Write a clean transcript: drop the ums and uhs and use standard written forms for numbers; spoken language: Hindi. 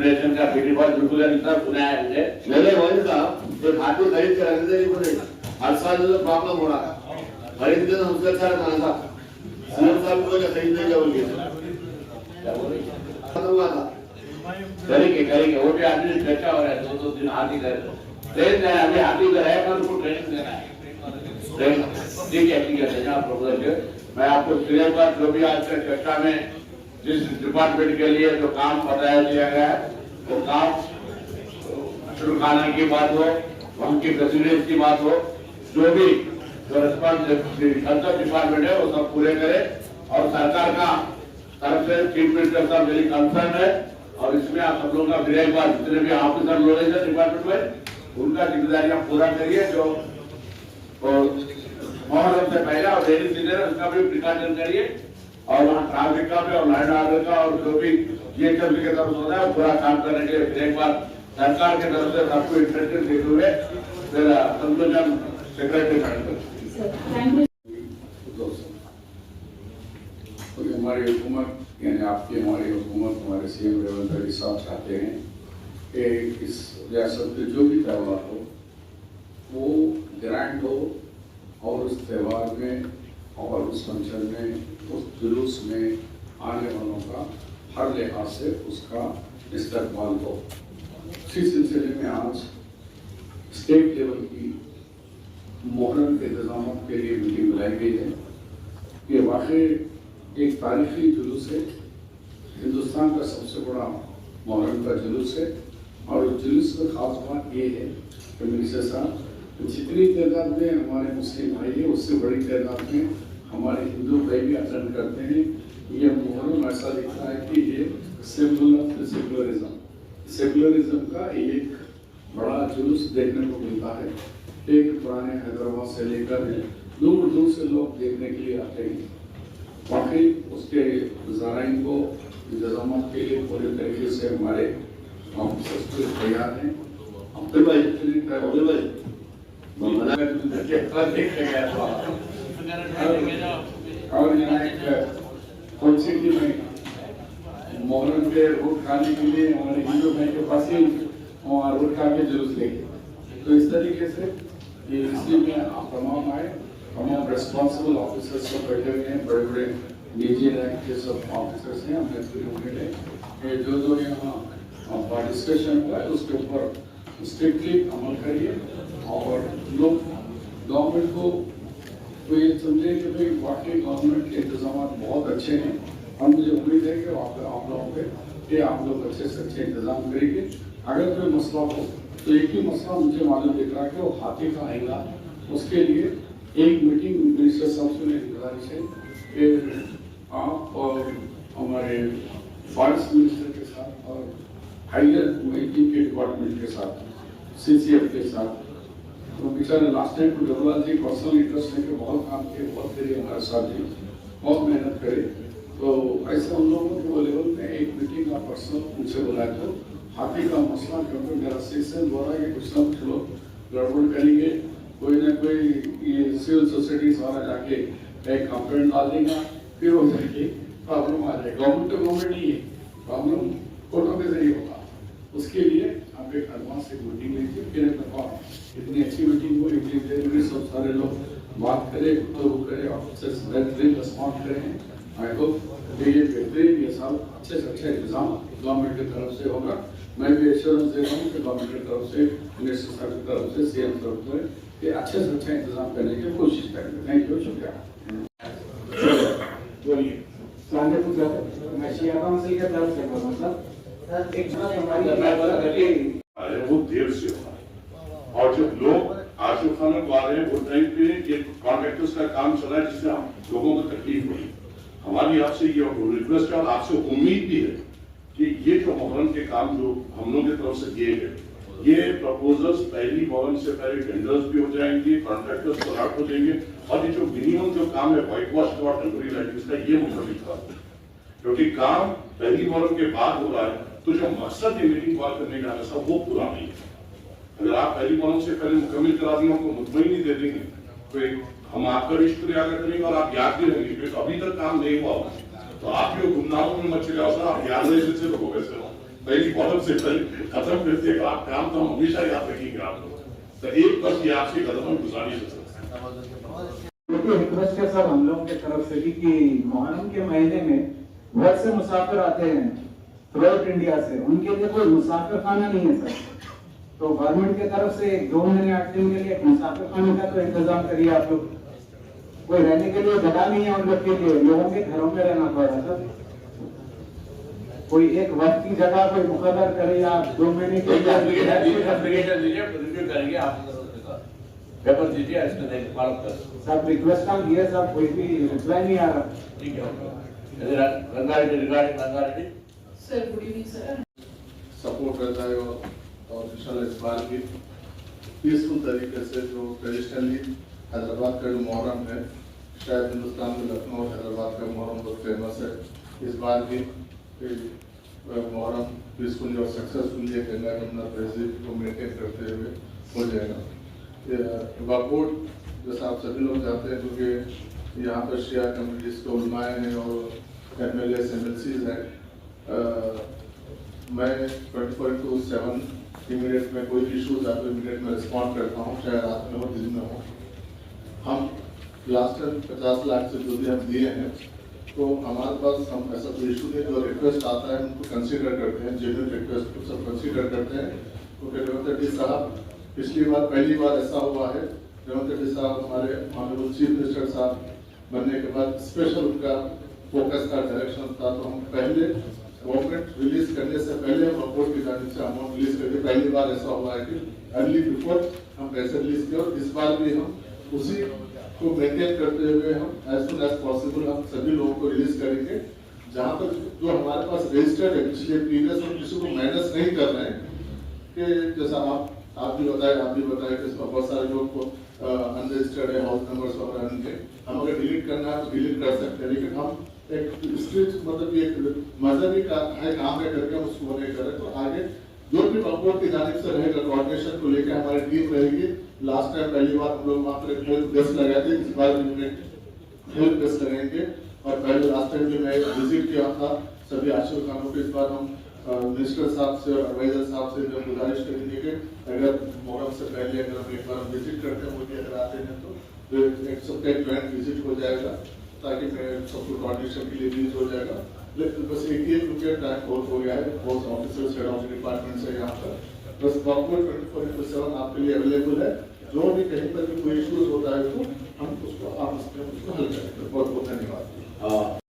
फेडरेशन का पीटी बॉल बिल्कुल इतना सुना है मुझे। मेरे भाई साहब एक हाथी खरीद के रख देगी बोले हर साल जो प्रॉब्लम हो रहा है खरीद के हमसे अच्छा रहता था सीएम साहब को खरीद नहीं जाओगे क्या बोल रही था करेंगे वो भी आदमी चर्चा हो रहा है 2-2 दिन हाथी ट्रेन अभी हाथी का है उनको ट्रेनिंग देना है ठीक है जनाब प्रोफेसर मैं आपको क्लियर बात जो भी आज तक चर्चा में जिस डिपार्टमेंट के लिए जो काम बताया दिया गया है वो काम शुरू खाना की बात हो उनकी प्रेसिडेंस की बात हो जो भी जो रिस्पॉन्सिबल डिपार्टमेंट है वो सब पूरे करे और सरकार का तरफ से चीफ मिनिस्टर साहब मेरी कंसर्न है और इसमें आप सब लोगों का विजय बार जितने भी ऑफिसर लोग हैं डिपार्टमेंट में उनका जिम्मेदारियां पूरा करिए जो मोहर्रम से पहले और डेली सीजन है उसका भी प्रिकॉशन करिए और वहाँ ट्रैफिक का भी और लाइन ऑर्डर का और जो भी जीएचएमसी की तरफ होता है पूरा काम करने के लिए फिर एक बार सरकार की तरफ से सबको इंस्ट्रक्शन देते हुए फिर कंक्लूजन सेक्रेटरी हमारी हुकूमत यानी आपकी हमारी हुकूमत हमारे सीएम रेवंत रेड्डी साहब चाहते हैं कि इस रियासत में जो भी त्यौहार हो वो ग्रैंड हो और उस त्यौहार में और उस फंक्शन में उस जुलूस में आने वालों का हर लिहाज से उसका इस्तेमाल हो। इसी सिलसिले में आज स्टेट लेवल की मुहर्रम के इंतजाम के लिए मीटिंग बुलाई गई है। ये वाकई एक तारीखी जुलूस है, हिंदुस्तान का सबसे बड़ा मुहर्रम का जुलूस है और उस जुलूस का खास बात ये है कि मिनिस्टर साहब जितनी तादाद में हमारे मुस्लिम भाई है उससे बड़ी तादाद में हमारे हिंदू भाई भी अटेंड करते हैं। ये मुहर्रम ऐसा दिखता है कि ये सिंबल ऑफ सेकुलरिज्म का एक बड़ा जुलूस देखने को मिलता है। एक पुराने हैदराबाद से लेकर दूर दूर से लोग देखने के लिए आते हैं। वाकई उसके ज़ाराइन को इंतजाम के लिए पूरे तरीके से हमारे ऑफिसर्स तैयार हैं। अब्दुल भाई और यहाँ एक सिटी में मोहर्रम के रोड खाने के लिए हमारे हिंदू भाई के पास ही रोड खा के जुलूस लेंगे। तो इस तरीके से ये इसलिए में आप तमाम आए, तमाम रेस्पॉन्सिबल ऑफिसर्स सब बैठे हुए हैं, बड़े बड़े डीजी रैंक के सब ऑफिसर्स हैं। हमने जो यहाँ पार्टिसिपेशन हुआ है उसके ऊपर स्ट्रिक्टली अमल करिए और लोग गवर्नमेंट को तो ये समझे कि भाई वाकई गवर्नमेंट के इंतजाम बहुत अच्छे हैं और मुझे उम्मीद है कि आप लोगों पे कि आप लोग अच्छे से अच्छे इंतजाम करेंगे। अगर कोई मसला हो तो एक ही मसला मुझे मालूम दिख रहा है कि वो हाथी का आएगा, उसके लिए एक मीटिंग मिनिस्टर साहब से मेरी गुजारिश है कि आप और हमारे फॉरेस्ट मिनिस्टर के साथ और हायर मेकिंग के डिपार्टमेंट के साथ CCF के साथ तो बेचारे लास्ट टाइम को जवाहरलाल जी पर्सनल इंटरेस्ट लेके बहुत काम किए, बहुत देरी हमारे साथ जी बहुत मेहनत करे। तो ऐसे उन लोगों के लेवल में एक मीटिंग का पर्सनल मुझे बुलाया तो हाथी का मसला क्योंकि मेरा सेशन हो रहा है कि कुछ ना कुछ लोग गड़बड़ करेंगे, कोई ना कोई ये सिविल सोसाइटी सारा जाके एक कंप्लेंट डाल देगा, फिर हो जाएगी प्रॉब्लम आ जाएगी। गवर्नमेंट तो गवर्नमेंट नहीं है, प्रॉब्लम कोर्टों के जरिए होगा। उसके लिए आप एक एडवांस एक मीटिंग लीजिए, फिर एक दफा इतनी अच्छी मीटिंग हो, इतनी देर में सब सारे लोग बात करें, तो करें, ऑफिसर्स बेहतरीन रिस्पॉन्ड करें। आई होप कि ये बेहतरीन ये साल अच्छे से अच्छा इंतजाम गवर्नमेंट की तरफ से होगा। मैं भी एश्योरेंस दे रहा हूँ कि गवर्नमेंट की तरफ से, मिनिस्टर साहब की तरफ से, CM तरफ से ये अच्छे से अच्छा इंतजाम करने की कोशिश करेंगे। थैंक यू, शुक्रिया। बोलिए मैं शियाबांसी के तरफ से बोल रहा था एक वो देर से हुआ और जब लोग आशिफ खाना को आ रहे हैं वो टाइम पे ये कॉन्ट्रैक्टर्स का काम चला है जिससे हम लोगों को तकलीफ हुई। हमारी आपसे ये रिक्वेस्ट है और आपसे उम्मीद भी है कि ये जो मुहर्रम के काम जो हम लोगों की तरफ से दिए गए ये प्रपोजल्स पहली मुहर्रम से पहले टेंडर्स भी हो जाएंगे, कॉन्ट्रैक्टर्स को अलर्ट हो जाएंगे और ये जो मिनिमम जो काम है व्हाइट वॉश और टेम्पररी लाइटिंग्स का ये मुकम्मल था क्योंकि काम पहली मुहर्रम के बाद हो रहा है तो जो मकसद है मीटिंग कॉल करने का है सब वो पूरा नहीं है। अगर आप पहली मुहर्रम से पहले मुकम्मल करा देंगे आपको मुतमईन नहीं दे देंगे तो हम आपका शुक्रिया अदा करेंगे और आप याद भी रहेंगे क्योंकि अभी तक काम नहीं हुआ तो आप जो गुमनामों में मत चले सर आप याद नहीं से लोगों कैसे पहली कॉलम से पहले खत्म करते हैं आप काम तो हम हमेशा याद रखेंगे आपको। तो एक बस ये आपसे कदम में गुजारिश है देखिए रिक्वेस्ट है सर हम लोगों की तरफ से भी कि मुहर्रम के महीने में बहुत से मुसाफिर आते हैं थ्रू आउट इंडिया से, उनके लिए कोई मुसाफिर खाना नहीं है सर। तो गवर्नमेंट की तरफ से 2 महीने 8 दिन के लिए एक मुसाफिर खाने का तो इंतजाम करिए आप लोग। कोई रहने के लिए जगह नहीं है उन लोग के लिए, लोगों के घरों में रहना पड़ रहा सर। कोई एक वक्त की जगह कोई मुकर्रर करे या 2 महीने के लिए एप्लीकेशन दीजिए, रिव्यू करेंगे आप पेपर दीजिए, इसमें देख फॉलो कर। सब रिक्वेस्ट हम दिए सब, कोई भी रिप्लाई नहीं आ रहा। ठीक है, okay. Rangareddy regarding Rangareddy sir good evening sir. Support करता है और इंशाल्लाह इस बार भी पीसफुल तरीके से जो ट्रेडिशनली हैदराबाद का जो मुहर्रम है, शायद हिंदुस्तान में लखनऊ हैदराबाद का मुहर्रम बहुत फेमस है। इस बार भी मुहर्रम पीसफुली और सक्सेसफुली गंगा यमुना तहजीब को मेंटेन करते हुए हो जाएगा। वाकोट जैसा आप सभी लोग जानते हैं, क्योंकि यहाँ पर शिया कम्युनिटीज के उलमाए हैं और MLAs MLCs हैं। मैं 24/7 इमीडिएट में कोई इशूज आता है इमीडिएट में रिस्पॉन्ड करता हूँ, चाहे रात में हो दिन में हो। हम लास्ट टाइम 50 लाख से जो भी हम दिए हैं, तो हमारे पास हम ऐसा कोई इशू नहीं, जो रिक्वेस्ट आता है उनको कंसीडर करते हैं, जेन्युइन रिक्वेस्ट को सब कंसीडर करते हैं। तो रेवंत रेड्डी साहब पिछली बार पहली बार ऐसा हुआ है, रेवंत रेड्डी साहब हमारे ऑनरेबल चीफ मिनिस्टर साहब बनने के बाद स्पेशल उनका फोकस का डायरेक्शन था, तो हम पहले गवर्नमेंट रिलीज करने से पहले हम रिपोर्ट की जाने से अमाउंट रिलीज करके पहली बार ऐसा हुआ है कि अर्ली बिफोर हम पैसे रिलीज किए। और इस बार भी हम उसी को मेंटेन करते हुए हम एज सुन एज पॉसिबल हम सभी लोगों को रिलीज करेंगे। जहाँ पर जो हमारे पास रजिस्टर्ड है पिछले प्रीवियस, हम किसी को माइनस नहीं कर रहे हैं कि जैसा आप भी बताए कि इसमें बहुत सारे लोग को अनरजिस्टर्ड है, हाउस नंबर्स वगैरह उनके, हम अगर डिलीट करना है तो डिलीट कर सकते हैं, लेकिन हम एक स्ट्रिक्ट मतलब एक मजहबी का है काम है करके हम उसको नहीं करें। तो आगे जो भी वकोट की जानिब से रहेगा कोऑर्डिनेशन को लेकर हमारी टीम रहेगी। लास्ट टाइम पहली बार हम लोग वहाँ पर एक हेल्प डेस्क लगाए थे, इस बार भी हम एक हेल्प डेस्क लगाएंगे। और पहले लास्ट टाइम भी मैं विजिट किया था सभी आश्रम खानों को, इस बार हम मिनिस्टर साहब से और एडवाइजर साहब से जो गुजारिश करेंगे कि अगर मुहर्रम से पहले अगर हम एक बार विजिट करते हैं, मुझे अगर आते हैं तो एक सप्ताह ज्वाइंट विजिट हो जाएगा, ताकि मैं सबको कोऑर्डिनेशन के लिए यूज हो जाएगा। लेकिन बस एक रुपया टाइम हो गया है, बहुत ऑफिसर्स हेड ऑफ डिपार्टमेंट से यहाँ पर बस 24/7 आपके लिए अवेलेबल है। जो भी कहीं पर भी कोई इश्यूज होता है तो हम उसको आप उसको हल करेंगे। बहुत बहुत धन्यवाद।